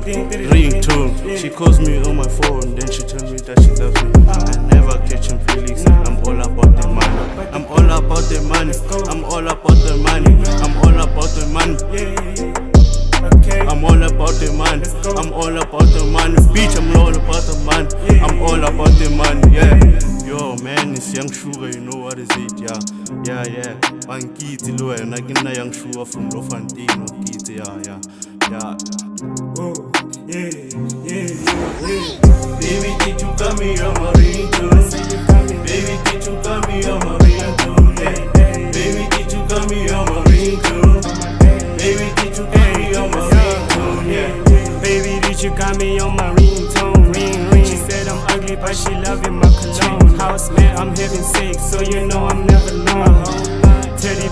ringtone. She calls me on my phone, then she tells me that she loves me. I never catch him Felix. I'm all about the money. I'm all about the money. I'm all about the money. I'm all about the money. I'm all about the money. I'm all about the money. Bitch, I'm all about the money. I'm all about the money. Yeah. Yo, man, it's Young Sugar. You know what is it? Yeah. Pankiti lo, and I can Young Sugar from Lofantino. Yeah. Oh, yeah. Baby, did you come me on my ringtone? Baby, did you come me on my ringtone? Baby, did you come me on my ringtone? Baby, did you come me on my ringtone? Yeah. Baby, did you got me on my ringtone? Ring. She said I'm ugly, but she loving my cologne. House man, I'm having sex, so you know I'm never alone. Teddy